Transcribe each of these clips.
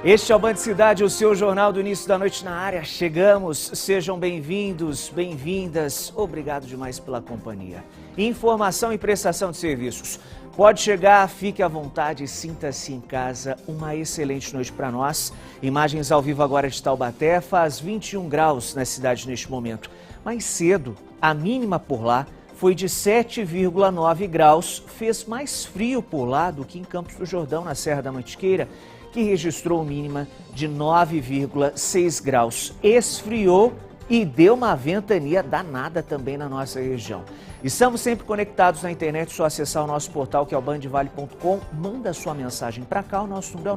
Este é o Band Cidade, o seu jornal do início da noite na área. Chegamos, sejam bem-vindos, bem-vindas. Obrigado demais pela companhia. Informação e prestação de serviços. Pode chegar, fique à vontade, sinta-se em casa. Uma excelente noite para nós. Imagens ao vivo agora de Taubaté, faz 21 graus na cidade neste momento. Mais cedo, a mínima por lá foi de 7,9 graus. Fez mais frio por lá do que em Campos do Jordão, na Serra da Mantiqueira, que registrou mínima de 9,6 graus. Esfriou e deu uma ventania danada também na nossa região. Estamos sempre conectados na internet, só acessar o nosso portal, que é o bandvale.com. Manda sua mensagem para cá, o nosso número é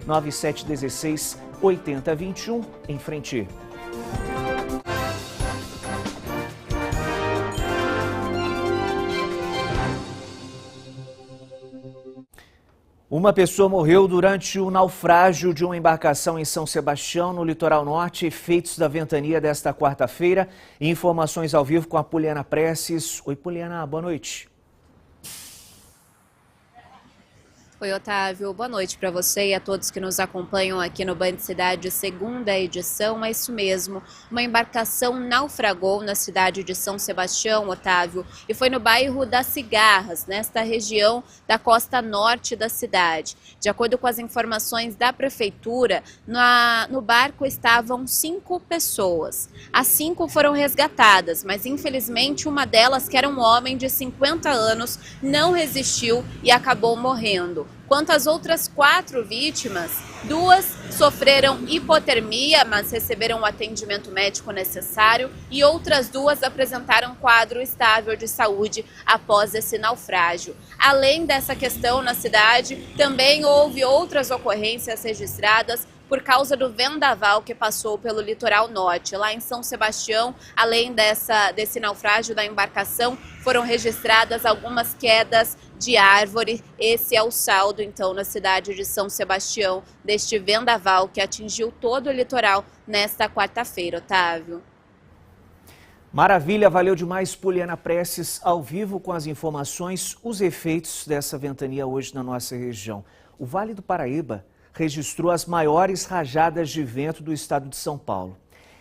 99716 8021, em frente. Uma pessoa morreu durante o naufrágio de uma embarcação em São Sebastião, no litoral norte, efeitos da ventania desta quarta-feira. Informações ao vivo com a Poliana Prestes. Oi, Poliana, boa noite. Oi, Otávio. Boa noite para você e a todos que nos acompanham aqui no Band Cidade, segunda edição. É isso mesmo, uma embarcação naufragou na cidade de São Sebastião, Otávio, e foi no bairro das Cigarras, nesta região da costa norte da cidade. De acordo com as informações da prefeitura, no barco estavam 5 pessoas. As 5 foram resgatadas, mas infelizmente uma delas, que era um homem de 50 anos, não resistiu e acabou morrendo. Quanto às outras 4 vítimas, 2 sofreram hipotermia, mas receberam o atendimento médico necessário, e outras 2 apresentaram quadro estável de saúde após esse naufrágio. Além dessa questão na cidade, também houve outras ocorrências registradas por causa do vendaval que passou pelo litoral norte. Lá em São Sebastião, além desse naufrágio da embarcação, foram registradas algumas quedas de árvore. Esse é o saldo, então, na cidade de São Sebastião, deste vendaval que atingiu todo o litoral nesta quarta-feira, Otávio. Maravilha, valeu demais, Poliana Prestes, ao vivo com as informações, os efeitos dessa ventania hoje na nossa região. O Vale do Paraíba registrou as maiores rajadas de vento do estado de São Paulo.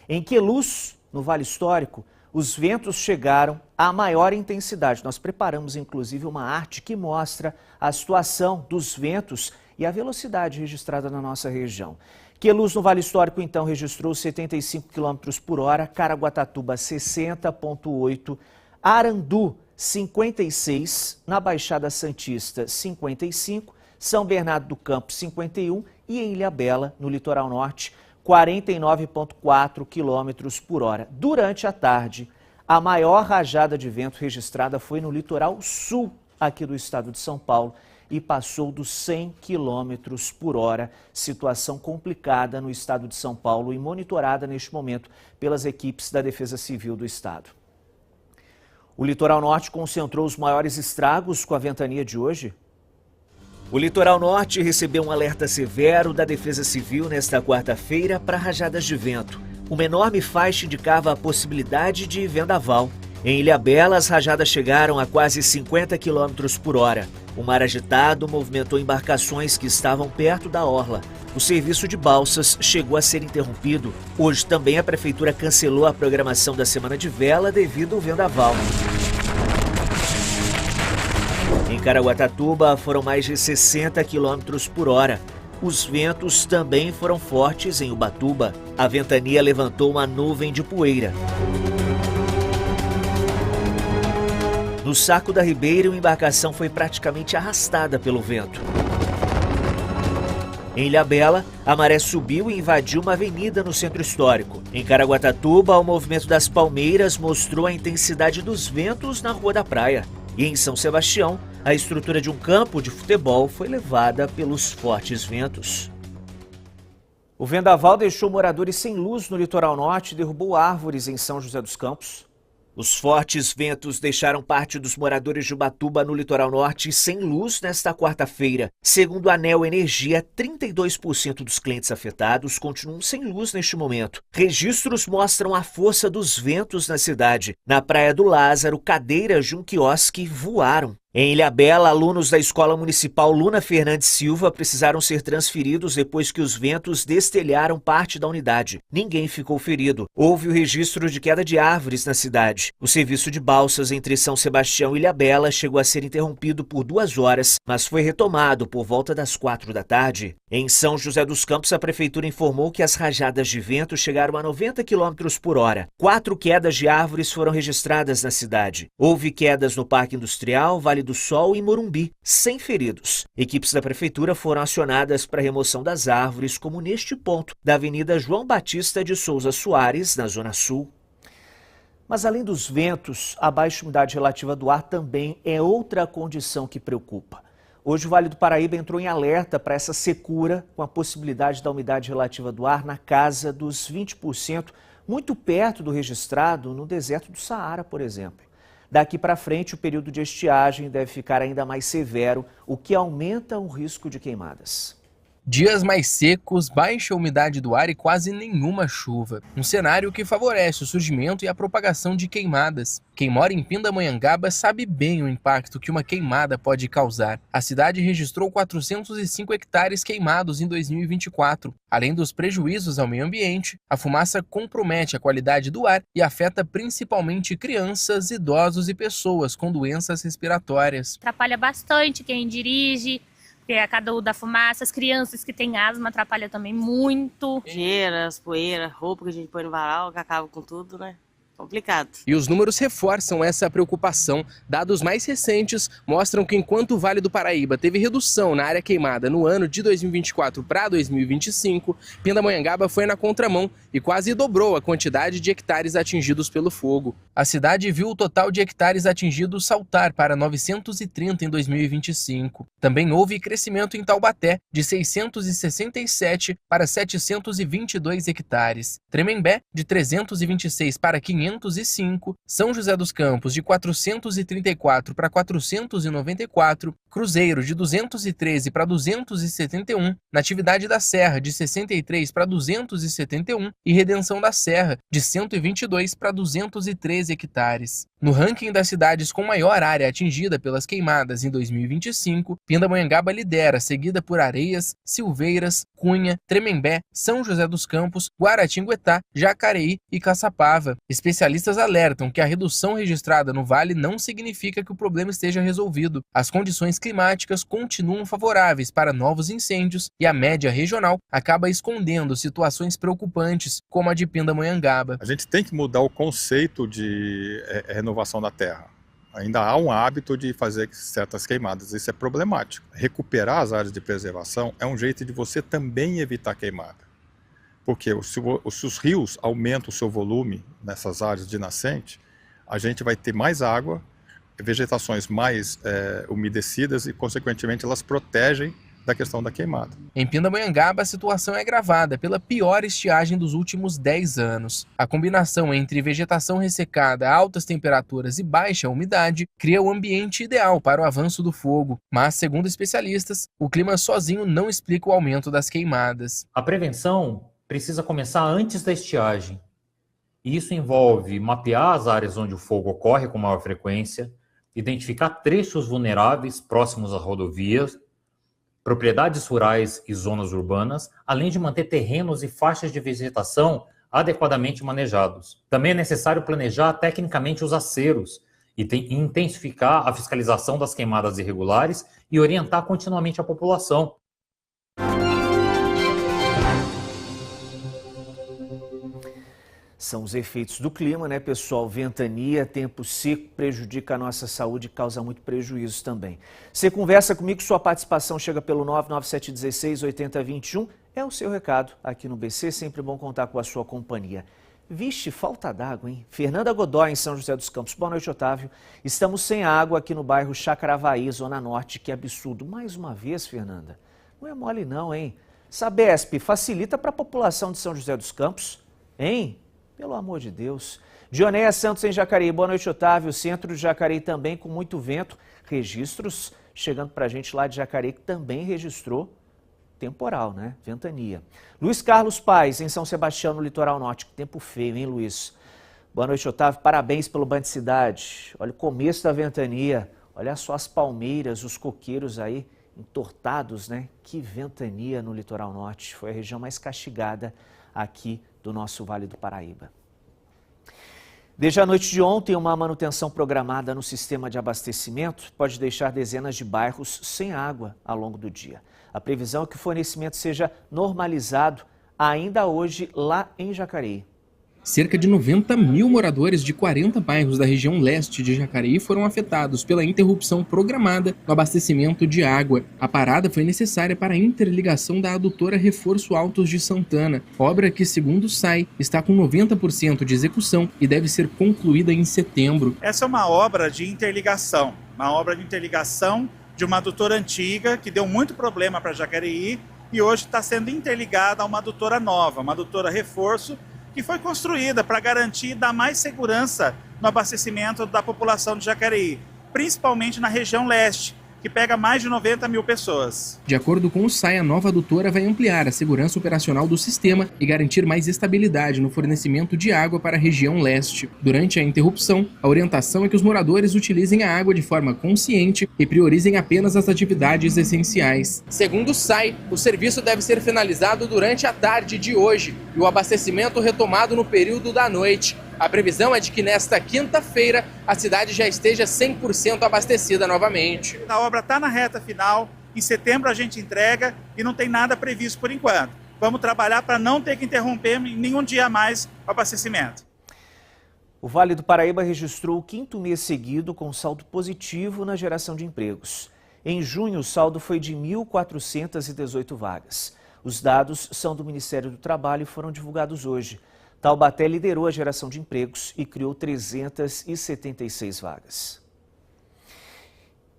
Em Queluz, no Vale Histórico, os ventos chegaram à maior intensidade. Nós preparamos, inclusive, uma arte que mostra a situação dos ventos e a velocidade registrada na nossa região. Queluz, no Vale Histórico, então, registrou 75 km por hora, Caraguatatuba 60,8, Arandu 56, na Baixada Santista 55, São Bernardo do Campo 51 e em Ilhabela, no litoral norte, 49,4 km por hora. Durante a tarde, a maior rajada de vento registrada foi no litoral sul aqui do estado de São Paulo e passou dos 100 km por hora. Situação complicada no estado de São Paulo e monitorada neste momento pelas equipes da Defesa Civil do estado. O litoral norte concentrou os maiores estragos com a ventania de hoje. O litoral norte recebeu um alerta severo da Defesa Civil nesta quarta-feira para rajadas de vento. Uma enorme faixa indicava a possibilidade de vendaval. Em Ilhabela, as rajadas chegaram a quase 50 km por hora. O mar agitado movimentou embarcações que estavam perto da orla. O serviço de balsas chegou a ser interrompido. Hoje também a prefeitura cancelou a programação da Semana de Vela devido ao vendaval. Em Caraguatatuba foram mais de 60 km por hora. Os ventos também foram fortes em Ubatuba. A ventania levantou uma nuvem de poeira. No Saco da Ribeira, a embarcação foi praticamente arrastada pelo vento. Em Ilhabela, a maré subiu e invadiu uma avenida no centro histórico. Em Caraguatatuba, o movimento das palmeiras mostrou a intensidade dos ventos na Rua da Praia. E em São Sebastião, a estrutura de um campo de futebol foi levada pelos fortes ventos. O vendaval deixou moradores sem luz no litoral norte e derrubou árvores em São José dos Campos. Os fortes ventos deixaram parte dos moradores de Ubatuba, no litoral norte, sem luz nesta quarta-feira. Segundo a ANEEL Energia, 32% dos clientes afetados continuam sem luz neste momento. Registros mostram a força dos ventos na cidade. Na Praia do Lázaro, cadeiras de um quiosque voaram. Em Ilhabela, alunos da Escola Municipal Luna Fernandes Silva precisaram ser transferidos depois que os ventos destelharam parte da unidade. Ninguém ficou ferido. Houve o registro de queda de árvores na cidade. O serviço de balsas entre São Sebastião e Ilhabela chegou a ser interrompido por 2 horas, mas foi retomado por volta das 4 da tarde. Em São José dos Campos, a prefeitura informou que as rajadas de vento chegaram a 90 km por hora. 4 quedas de árvores foram registradas na cidade. Houve quedas no Parque Industrial, Vale do Sol e Morumbi, sem feridos. Equipes da prefeitura foram acionadas para a remoção das árvores, como neste ponto da Avenida João Batista de Souza Soares, na Zona Sul. Mas além dos ventos, a baixa umidade relativa do ar também é outra condição que preocupa. Hoje o Vale do Paraíba entrou em alerta para essa secura, com a possibilidade da umidade relativa do ar na casa dos 20%, muito perto do registrado no deserto do Saara, por exemplo. Daqui para frente, o período de estiagem deve ficar ainda mais severo, o que aumenta o risco de queimadas. Dias mais secos, baixa umidade do ar e quase nenhuma chuva. Um cenário que favorece o surgimento e a propagação de queimadas. Quem mora em Pindamonhangaba sabe bem o impacto que uma queimada pode causar. A cidade registrou 405 hectares queimados em 2024. Além dos prejuízos ao meio ambiente, a fumaça compromete a qualidade do ar e afeta principalmente crianças, idosos e pessoas com doenças respiratórias. Atrapalha bastante quem dirige, porque a cada da fumaça, as crianças que têm asma atrapalha também muito. Geiras, poeira, roupa que a gente põe no varal, que acaba com tudo, né? Complicado. E os números reforçam essa preocupação. Dados mais recentes mostram que enquanto o Vale do Paraíba teve redução na área queimada no ano de 2024 para 2025, Pindamonhangaba foi na contramão e quase dobrou a quantidade de hectares atingidos pelo fogo. A cidade viu o total de hectares atingidos saltar para 930 em 2025. Também houve crescimento em Taubaté, de 667 para 722 hectares. Tremembé, de 326 para 505, São José dos Campos de 434 para 494, Cruzeiro de 213 para 271, Natividade da Serra de 63 para 271 e Redenção da Serra de 122 para 213 hectares. No ranking das cidades com maior área atingida pelas queimadas em 2025, Pindamonhangaba lidera, seguida por Areias, Silveiras, Cunha, Tremembé, São José dos Campos, Guaratinguetá, Jacareí e Caçapava. Especialistas alertam que a redução registrada no vale não significa que o problema esteja resolvido. As condições climáticas continuam favoráveis para novos incêndios e a média regional acaba escondendo situações preocupantes, como a de Pindamonhangaba. A gente tem que mudar o conceito de renovação da terra. Ainda há um hábito de fazer certas queimadas, isso é problemático. Recuperar as áreas de preservação é um jeito de você também evitar queimada. Porque se os rios aumentam o seu volume nessas áreas de nascente, a gente vai ter mais água, vegetações mais umedecidas e, consequentemente, elas protegem da questão da queimada. Em Pindamonhangaba, a situação é agravada pela pior estiagem dos últimos 10 anos. A combinação entre vegetação ressecada, altas temperaturas e baixa umidade cria o ambiente ideal para o avanço do fogo. Mas, segundo especialistas, o clima sozinho não explica o aumento das queimadas. A prevenção precisa começar antes da estiagem. Isso envolve mapear as áreas onde o fogo ocorre com maior frequência, identificar trechos vulneráveis próximos às rodovias, propriedades rurais e zonas urbanas, além de manter terrenos e faixas de vegetação adequadamente manejados. Também é necessário planejar tecnicamente os aceros e intensificar a fiscalização das queimadas irregulares e orientar continuamente a população. São os efeitos do clima, né, pessoal? Ventania, tempo seco, prejudica a nossa saúde e causa muito prejuízo também. Você conversa comigo, sua participação chega pelo 99716-8021. É o seu recado aqui no BC, sempre bom contar com a sua companhia. Vixe, falta d'água, hein? Fernanda Godoy, em São José dos Campos. Boa noite, Otávio. Estamos sem água aqui no bairro Chacaravaí, Zona Norte. Que absurdo. Mais uma vez, Fernanda. Não é mole não, hein? Sabesp, facilita para a população de São José dos Campos, hein? Pelo amor de Deus. Dionéia Santos em Jacareí. Boa noite, Otávio. Centro de Jacareí também com muito vento. Registros chegando para a gente lá de Jacareí, que também registrou temporal, né? Ventania. Luiz Carlos Paes em São Sebastião, no litoral norte. Que tempo feio, hein, Luiz? Boa noite, Otávio. Parabéns pelo Banho de Cidade. Olha o começo da ventania. Olha só as palmeiras, os coqueiros aí entortados, né? Que ventania no litoral norte. Foi a região mais castigada aqui do nosso Vale do Paraíba. Desde a noite de ontem, uma manutenção programada no sistema de abastecimento pode deixar dezenas de bairros sem água ao longo do dia. A previsão é que o fornecimento seja normalizado ainda hoje lá em Jacareí. Cerca de 90 mil moradores de 40 bairros da região leste de Jacareí foram afetados pela interrupção programada no abastecimento de água. A parada foi necessária para a interligação da adutora Reforço Altos de Santana, obra que, segundo o SAI, está com 90% de execução e deve ser concluída em setembro. Essa é uma obra de interligação de uma adutora antiga que deu muito problema para Jacareí e hoje está sendo interligada a uma adutora nova, uma adutora Reforço, que foi construída para garantir e dar mais segurança no abastecimento da população de Jacareí, principalmente na região leste, que pega mais de 90 mil pessoas. De acordo com o SAI, a nova adutora vai ampliar a segurança operacional do sistema e garantir mais estabilidade no fornecimento de água para a região leste. Durante a interrupção, a orientação é que os moradores utilizem a água de forma consciente e priorizem apenas as atividades essenciais. Segundo o SAI, o serviço deve ser finalizado durante a tarde de hoje e o abastecimento retomado no período da noite. A previsão é de que nesta quinta-feira a cidade já esteja 100% abastecida novamente. A obra está na reta final, em setembro a gente entrega e não tem nada previsto por enquanto. Vamos trabalhar para não ter que interromper nenhum dia mais o abastecimento. O Vale do Paraíba registrou o 5º mês seguido com saldo positivo na geração de empregos. Em junho, o saldo foi de 1.418 vagas. Os dados são do Ministério do Trabalho e foram divulgados hoje. Taubaté liderou a geração de empregos e criou 376 vagas.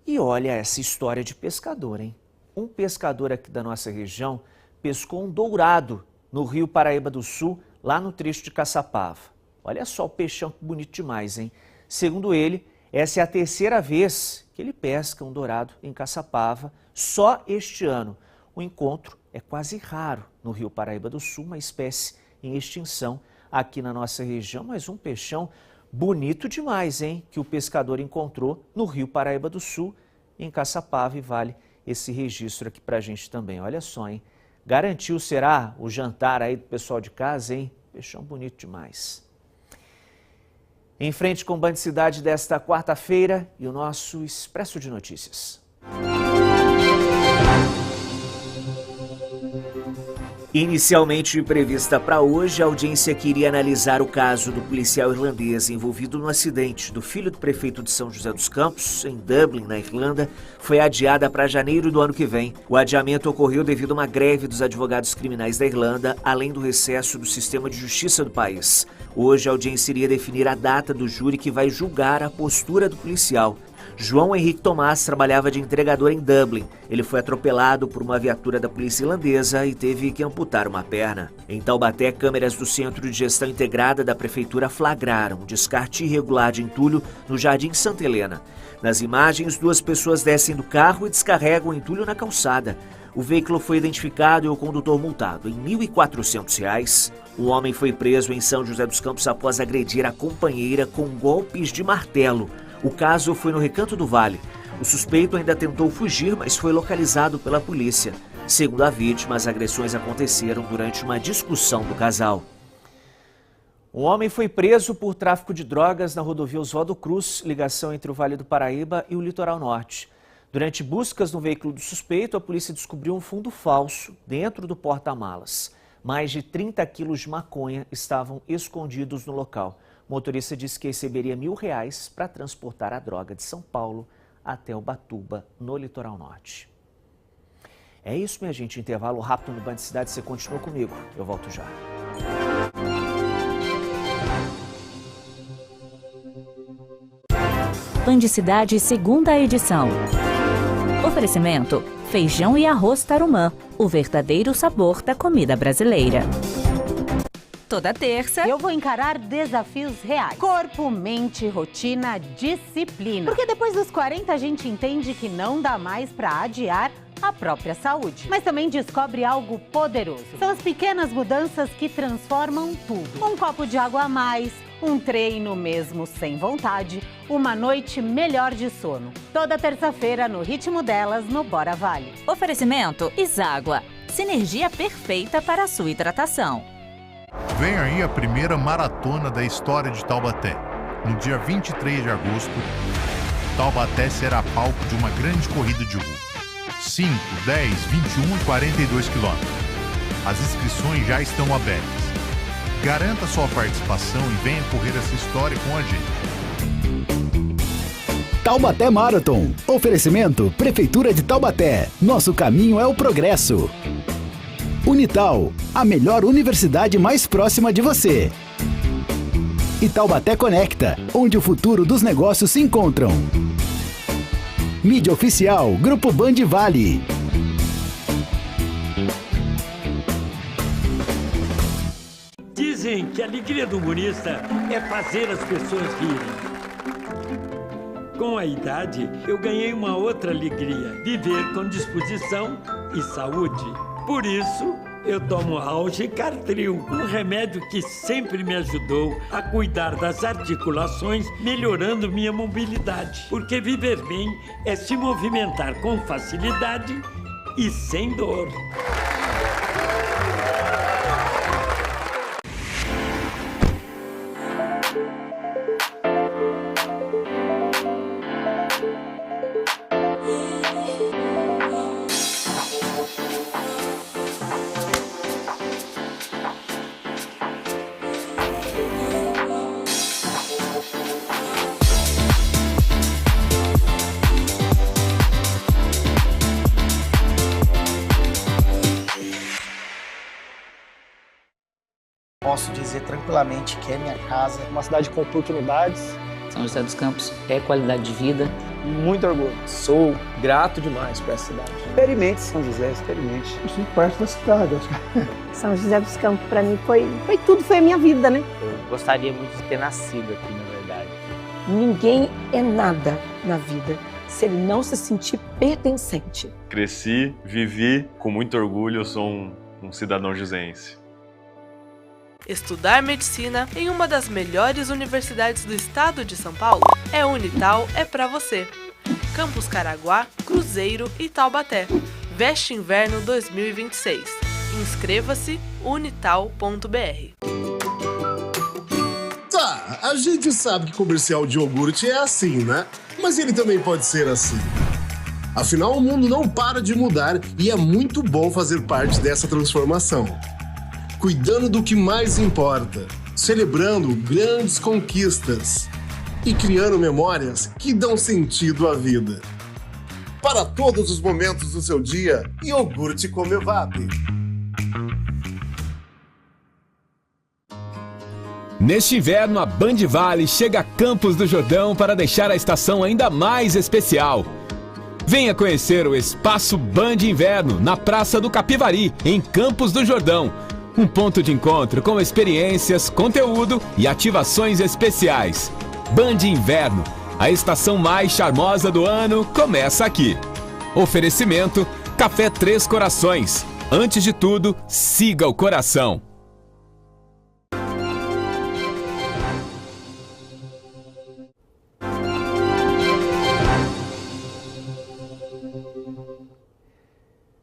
E olha essa história de pescador, hein? Um pescador aqui da nossa região pescou um dourado no Rio Paraíba do Sul, lá no trecho de Caçapava. Olha só o peixão, que bonito demais, hein? Segundo ele, essa é a 3ª vez que ele pesca um dourado em Caçapava, só este ano. O encontro é quase raro no Rio Paraíba do Sul, uma espécie em extinção aqui na nossa região, mas um peixão bonito demais, hein? Que o pescador encontrou no Rio Paraíba do Sul, em Caçapava, e vale esse registro aqui pra gente também. Olha só, hein? Garantiu, será, o jantar aí do pessoal de casa, hein? Peixão bonito demais. Em frente com o Band Cidade desta quarta-feira e o nosso Expresso de Notícias. Inicialmente prevista para hoje, a audiência que iria analisar o caso do policial irlandês envolvido no acidente do filho do prefeito de São José dos Campos, em Dublin, na Irlanda, foi adiada para janeiro do ano que vem. O adiamento ocorreu devido a uma greve dos advogados criminais da Irlanda, além do recesso do sistema de justiça do país. Hoje, a audiência iria definir a data do júri que vai julgar a postura do policial. João Henrique Tomás trabalhava de entregador em Dublin. Ele foi atropelado por uma viatura da polícia irlandesa e teve que amputar uma perna. Em Taubaté, câmeras do Centro de Gestão Integrada da Prefeitura flagraram um descarte irregular de entulho no Jardim Santa Helena. Nas imagens, 2 pessoas descem do carro e descarregam o entulho na calçada. O veículo foi identificado e o condutor multado em R$ 1.400. Um homem foi preso em São José dos Campos após agredir a companheira com golpes de martelo. O caso foi no Recanto do Vale. O suspeito ainda tentou fugir, mas foi localizado pela polícia. Segundo a vítima, as agressões aconteceram durante uma discussão do casal. Um homem foi preso por tráfico de drogas na rodovia Oswaldo Cruz, ligação entre o Vale do Paraíba e o litoral norte. Durante buscas no veículo do suspeito, a polícia descobriu um fundo falso dentro do porta-malas. Mais de 30 quilos de maconha estavam escondidos no local. O motorista disse que receberia R$1.000 para transportar a droga de São Paulo até Ubatuba, no litoral norte. É isso, minha gente. Intervalo rápido no Band Cidade. Você continua comigo. Eu volto já. Band Cidade, segunda edição. Oferecimento: feijão e arroz Tarumã, o verdadeiro sabor da comida brasileira. Toda terça, eu vou encarar desafios reais. Corpo, mente, rotina, disciplina. Porque depois dos 40 a gente entende que não dá mais pra adiar a própria saúde. Mas também descobre algo poderoso. São as pequenas mudanças que transformam tudo. Um copo de água a mais, um treino mesmo sem vontade, uma noite melhor de sono. Toda terça-feira, no ritmo delas, no Bora Vale. Oferecimento Iságua. Sinergia perfeita para a sua hidratação. Vem aí a primeira maratona da história de Taubaté. No dia 23 de agosto, Taubaté será palco de uma grande corrida de rua. 5, 10, 21 e 42 quilômetros. As inscrições já estão abertas. Garanta sua participação e venha correr essa história com a gente. Taubaté Marathon. Oferecimento Prefeitura de Taubaté. Nosso caminho é o progresso. Unital, a melhor universidade mais próxima de você. E Taubaté Conecta, onde o futuro dos negócios se encontram. Mídia oficial, Grupo Band Vale. Dizem que a alegria do humorista é fazer as pessoas rirem. Com a idade, eu ganhei uma outra alegria: viver com disposição e saúde. Por isso, eu tomo Algicartril, um remédio que sempre me ajudou a cuidar das articulações, melhorando minha mobilidade. Porque viver bem é se movimentar com facilidade e sem dor. Posso dizer tranquilamente que é minha casa. Uma cidade com oportunidades. São José dos Campos é qualidade de vida. Muito orgulho. Sou grato demais por essa cidade. Experimente São José, experimente. Eu sinto parte da cidade. São José dos Campos para mim foi tudo, foi a minha vida, né? Eu gostaria muito de ter nascido aqui, na verdade. Ninguém é nada na vida se ele não se sentir pertencente. Cresci, vivi, com muito orgulho, eu sou um cidadão joseense. Estudar medicina em uma das melhores universidades do estado de São Paulo? Unital é pra você. Campus Caraguá, Cruzeiro e Taubaté. Veste Inverno 2026. Inscreva-se unital.br. Tá, a gente sabe que comercial de iogurte é assim, né? Mas ele também pode ser assim. Afinal, o mundo não para de mudar e é muito bom fazer parte dessa transformação. Cuidando do que mais importa, celebrando grandes conquistas e criando memórias que dão sentido à vida. Para todos os momentos do seu dia, iogurte Comevap. Neste inverno, a Band Vale chega a Campos do Jordão para deixar a estação ainda mais especial. Venha conhecer o Espaço Band Inverno, na Praça do Capivari, em Campos do Jordão. Um ponto de encontro com experiências, conteúdo e ativações especiais. Band Inverno, a estação mais charmosa do ano, começa aqui. Oferecimento Café Três Corações. Antes de tudo, siga o coração.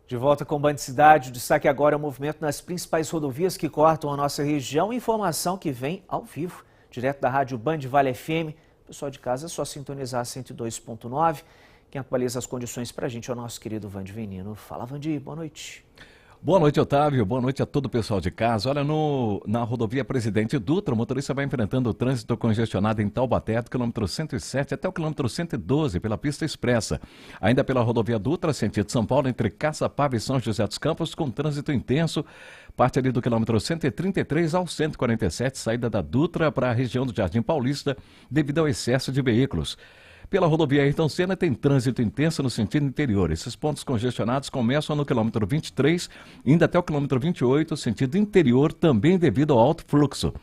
De volta com o Band Cidade, o destaque agora é o movimento nas principais rodovias que cortam a nossa região. Informação que vem ao vivo, direto da rádio Band Vale FM. Pessoal de casa, é só sintonizar 102.9. Quem atualiza as condições para a gente é o nosso querido Vande Venino. Fala, Vandi, boa noite. Boa noite, Otávio. Boa noite a todo o pessoal de casa. Olha, na rodovia Presidente Dutra, o motorista vai enfrentando o trânsito congestionado em Taubaté, do quilômetro 107 até o quilômetro 112, pela pista expressa. Ainda pela rodovia Dutra, sentido São Paulo, entre Caçapava e São José dos Campos, com trânsito intenso. Parte ali do quilômetro 133 ao 147, saída da Dutra para a região do Jardim Paulista, devido ao excesso de veículos. Pela rodovia Ayrton Senna tem trânsito intenso no sentido interior. Esses pontos congestionados começam no quilômetro 23, indo até o quilômetro 28, sentido interior, também devido ao alto fluxo.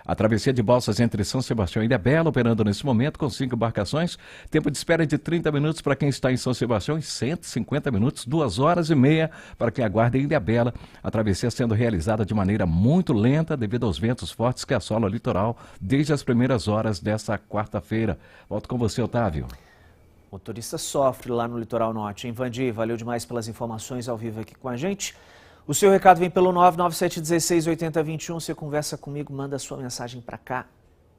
A travessia de balsas entre São Sebastião e Ilhabela, operando nesse momento com 5 embarcações. Tempo de espera de 30 minutos para quem está em São Sebastião e 150 minutos, 2 horas e meia para quem aguarda em Ilhabela. A travessia sendo realizada de maneira muito lenta devido aos ventos fortes que assolam o litoral desde as primeiras horas desta quarta-feira. Volto com você, Otávio. O motorista sofre lá no litoral norte, hein, Vandir? Valeu demais pelas informações ao vivo aqui com a gente. O seu recado vem pelo 997168021. Você conversa comigo, manda sua mensagem para cá.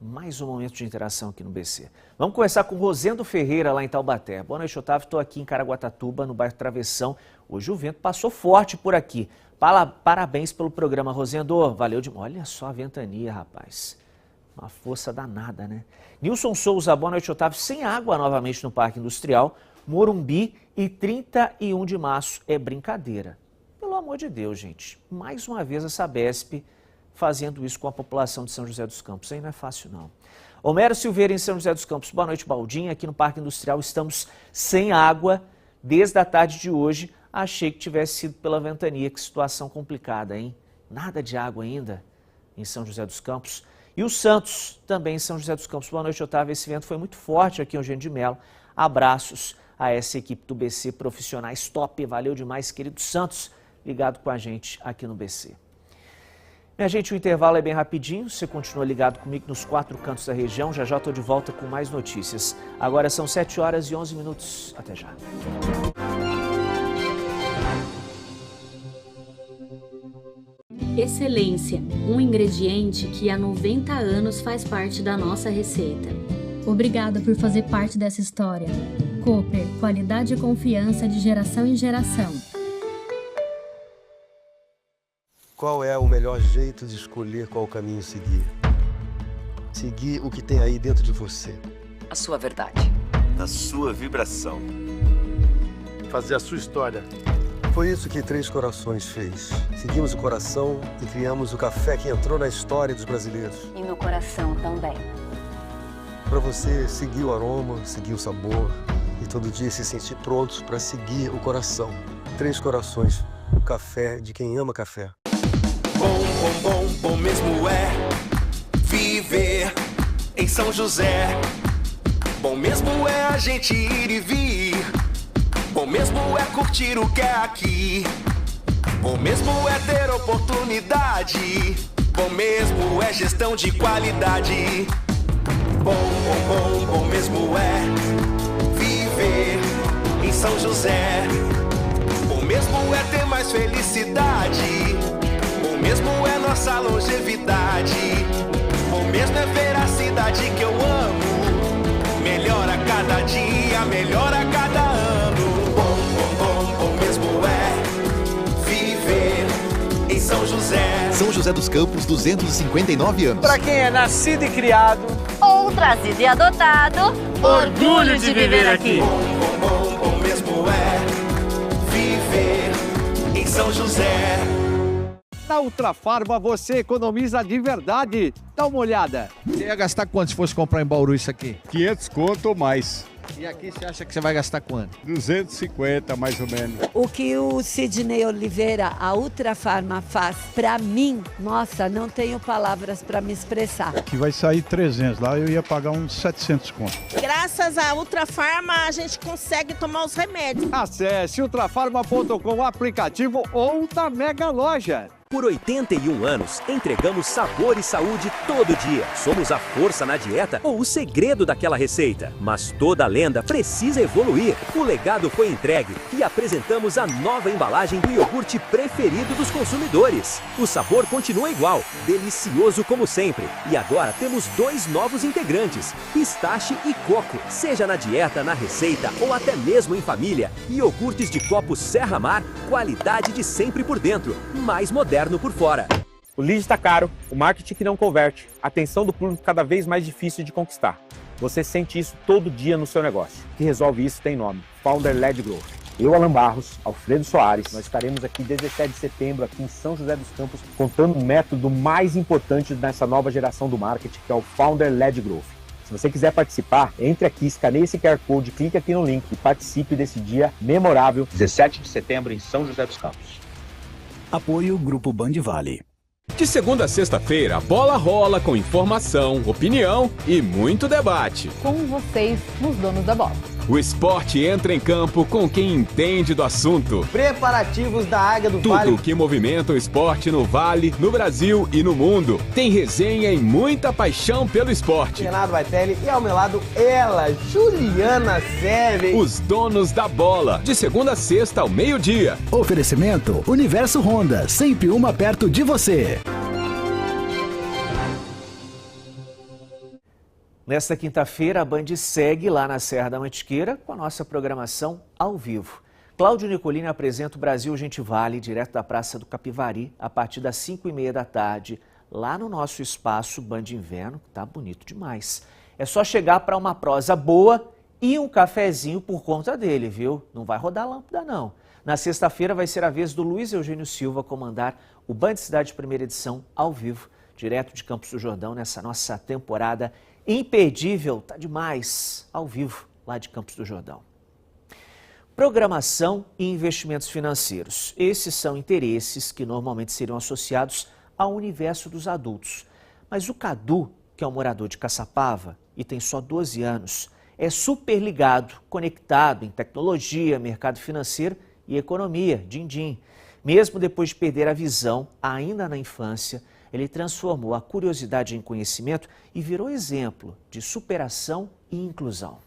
Mais um momento de interação aqui no BC. Vamos começar com o Rosendo Ferreira, lá em Taubaté. Boa noite, Otávio. Estou aqui em Caraguatatuba, no bairro Travessão. Hoje o vento passou forte por aqui. Parabéns pelo programa, Rosendo. Valeu demais. Olha só a ventania, rapaz. Uma força danada, né? Nilson Souza, boa noite, Otávio. Sem água novamente no Parque Industrial, Morumbi e 31 de março. É brincadeira. Pelo amor de Deus, gente. Mais uma vez a Sabesp fazendo isso com a população de São José dos Campos. Aí não é fácil, não. Homero Silveira, em São José dos Campos. Boa noite, Baldinha. Aqui no Parque Industrial estamos sem água desde a tarde de hoje. Achei que tivesse sido pela ventania. Que situação complicada, hein? Nada de água ainda em São José dos Campos. E o Santos, também em São José dos Campos. Boa noite, Otávio. Esse vento foi muito forte aqui em Eugênio de Melo. Abraços a essa equipe do BC, profissionais top. Valeu demais, querido Santos, ligado com a gente aqui no BC. Minha gente, o intervalo é bem rapidinho. Você continua ligado comigo nos 4 cantos da região. Já já estou de volta com mais notícias. Agora são 7 horas e 11 minutos. Até já. Excelência, um ingrediente que há 90 anos faz parte da nossa receita. Obrigada por fazer parte dessa história. Cooper, qualidade e confiança de geração em geração. Qual é o melhor jeito de escolher qual caminho seguir? Seguir o que tem aí dentro de você. A sua verdade. A sua vibração. Fazer a sua história. Foi isso que Três Corações fez. Seguimos o coração e criamos o café que entrou na história dos brasileiros. E no coração também. Para você seguir o aroma, seguir o sabor e todo dia se sentir pronto para seguir o coração. Três Corações, o café de quem ama café. Bom mesmo é viver em São José. Bom mesmo é a gente ir e vir. Bom mesmo é curtir o que é aqui. Bom mesmo é ter oportunidade. Bom mesmo é gestão de qualidade. Bom mesmo é viver em São José. Bom mesmo é ter mais felicidade. Bom mesmo é nossa longevidade. Bom mesmo é ver a cidade que eu amo. Melhor a cada dia, melhor a cada ano. Bom mesmo é viver em São José. São José dos Campos, 259 anos. Para quem é nascido e criado, ou trazido e adotado, orgulho de viver aqui. Bom mesmo é viver em São José. Na Ultrafarma você economiza de verdade. Dá uma olhada. Você ia gastar quanto se fosse comprar em Bauru isso aqui? 500 conto ou mais. E aqui você acha que você vai gastar quanto? 250, mais ou menos. O que o Sidney Oliveira, a Ultrafarma, faz pra mim, nossa, não tenho palavras pra me expressar. Aqui vai sair 300, lá eu ia pagar uns 700 conto. Graças à Ultrafarma a gente consegue tomar os remédios. Acesse ultrafarma.com, o aplicativo ou na Mega Loja. Por 81 anos, entregamos sabor e saúde todo dia. Somos a força na dieta ou o segredo daquela receita. Mas toda lenda precisa evoluir. O legado foi entregue e apresentamos a nova embalagem do iogurte preferido dos consumidores. O sabor continua igual, delicioso como sempre. E agora temos 2 novos integrantes, pistache e coco. Seja na dieta, na receita ou até mesmo em família. Iogurtes de copo Serra Mar, qualidade de sempre por dentro, mais moderno por fora. O lead está caro, o marketing que não converte, a atenção do público cada vez mais difícil de conquistar. Você sente isso todo dia no seu negócio. O que resolve isso tem nome, Founder-Led Growth. Eu, Alan Barros, Alfredo Soares, nós estaremos aqui 17 de setembro aqui em São José dos Campos contando o método mais importante dessa nova geração do marketing, que é o Founder-Led Growth. Se você quiser participar, entre aqui, escaneie esse QR Code, clique aqui no link e participe desse dia memorável, 17 de setembro em São José dos Campos. Apoio Grupo Band Vale. De segunda a sexta-feira, a bola rola com informação, opinião e muito debate. Com vocês, nos Donos da Bola. O esporte entra em campo com quem entende do assunto. Preparativos da Águia do Vale. Tudo que movimenta o esporte no Vale, no Brasil e no mundo. Tem resenha e muita paixão pelo esporte. Renato Baitelli e ao meu lado ela, Juliana Seve. Os Donos da Bola, de segunda a sexta ao meio-dia. Oferecimento Universo Honda, sempre uma perto de você. Nesta quinta-feira, a Band segue lá na Serra da Mantiqueira com a nossa programação ao vivo. Cláudio Nicolini apresenta o Brasil Gente Vale, direto da Praça do Capivari, a partir das 5h30 da tarde, lá no nosso espaço Band Inverno, que tá bonito demais. É só chegar para uma prosa boa e um cafezinho por conta dele, viu? Não vai rodar lâmpada, não. Na sexta-feira vai ser a vez do Luiz Eugênio Silva comandar o Band Cidade Primeira Edição ao vivo, direto de Campos do Jordão, nessa nossa temporada imperdível, tá demais, ao vivo, lá de Campos do Jordão. Programação e investimentos financeiros. Esses são interesses que normalmente seriam associados ao universo dos adultos. Mas o Cadu, que é um morador de Caçapava e tem só 12 anos, é super ligado, conectado em tecnologia, mercado financeiro e economia, din-din. Mesmo depois de perder a visão, ainda na infância, ele transformou a curiosidade em conhecimento e virou exemplo de superação e inclusão.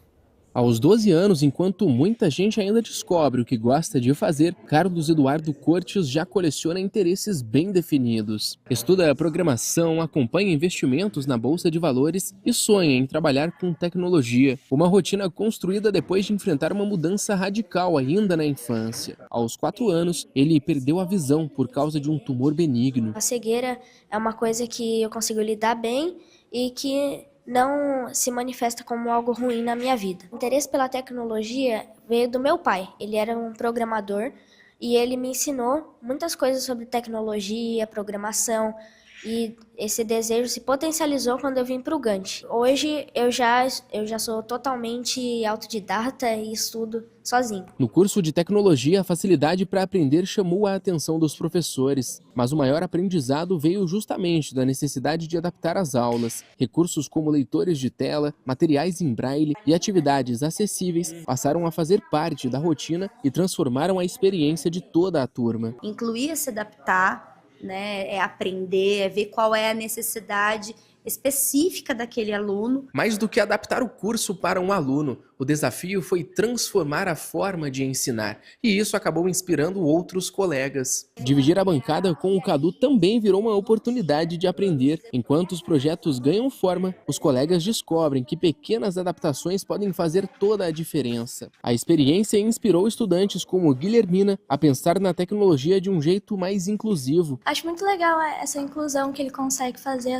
Aos 12 anos, enquanto muita gente ainda descobre o que gosta de fazer, Carlos Eduardo Cortes já coleciona interesses bem definidos. Estuda programação, acompanha investimentos na Bolsa de Valores e sonha em trabalhar com tecnologia. Uma rotina construída depois de enfrentar uma mudança radical ainda na infância. Aos 4 anos, ele perdeu a visão por causa de um tumor benigno. A cegueira é uma coisa que eu consigo lidar bem e que não se manifesta como algo ruim na minha vida. O interesse pela tecnologia veio do meu pai. Ele era um programador e ele me ensinou muitas coisas sobre tecnologia, programação, e esse desejo se potencializou quando eu vim para o Gantt. Hoje eu já sou totalmente autodidata e estudo sozinho. No curso de tecnologia, a facilidade para aprender chamou a atenção dos professores, mas o maior aprendizado veio justamente da necessidade de adaptar as aulas. Recursos como leitores de tela, materiais em braille e atividades acessíveis passaram a fazer parte da rotina e transformaram a experiência de toda a turma. Incluir é se adaptar, né, é aprender, é ver qual é a necessidade específica daquele aluno. Mais do que adaptar o curso para um aluno, o desafio foi transformar a forma de ensinar, e isso acabou inspirando outros colegas. Dividir a bancada com o Cadu também virou uma oportunidade de aprender. Enquanto os projetos ganham forma, os colegas descobrem que pequenas adaptações podem fazer toda a diferença. A experiência inspirou estudantes como Guilhermina a pensar na tecnologia de um jeito mais inclusivo. Acho muito legal essa inclusão que ele consegue fazer,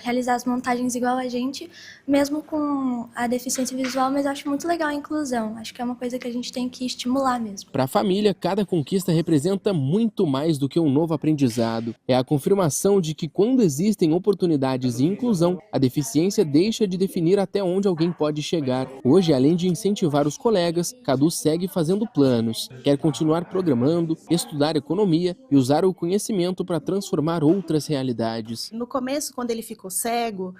realizar as montagens igual a gente, mesmo com a deficiência visual, mas eu acho muito legal a inclusão. Acho que é uma coisa que a gente tem que estimular mesmo. Para a família, cada conquista representa muito mais do que um novo aprendizado. É a confirmação de que quando existem oportunidades e inclusão, a deficiência deixa de definir até onde alguém pode chegar. Hoje, além de incentivar os colegas, Cadu segue fazendo planos. Quer continuar programando, estudar economia e usar o conhecimento para transformar outras realidades. No começo, quando ele ficou cego,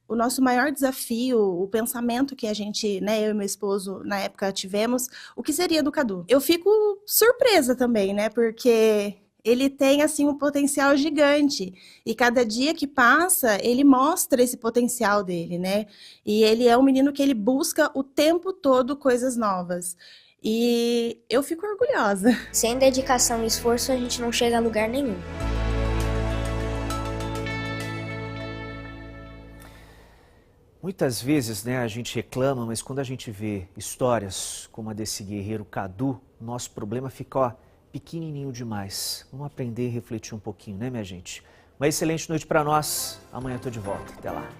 o nosso maior desafio, o pensamento que a gente, né, eu e meu esposo, na época tivemos, o que seria do Cadu? Eu fico surpresa também, né, porque ele tem, assim, um potencial gigante. E cada dia que passa, ele mostra esse potencial dele, né? E ele é um menino que ele busca o tempo todo coisas novas. E eu fico orgulhosa. Sem dedicação e esforço, a gente não chega a lugar nenhum. Muitas vezes, né, a gente reclama, mas quando a gente vê histórias como a desse guerreiro Cadu, nosso problema fica, ó, pequenininho demais. Vamos aprender e refletir um pouquinho, né, minha gente? Uma excelente noite para nós. Amanhã eu tô de volta. Até lá.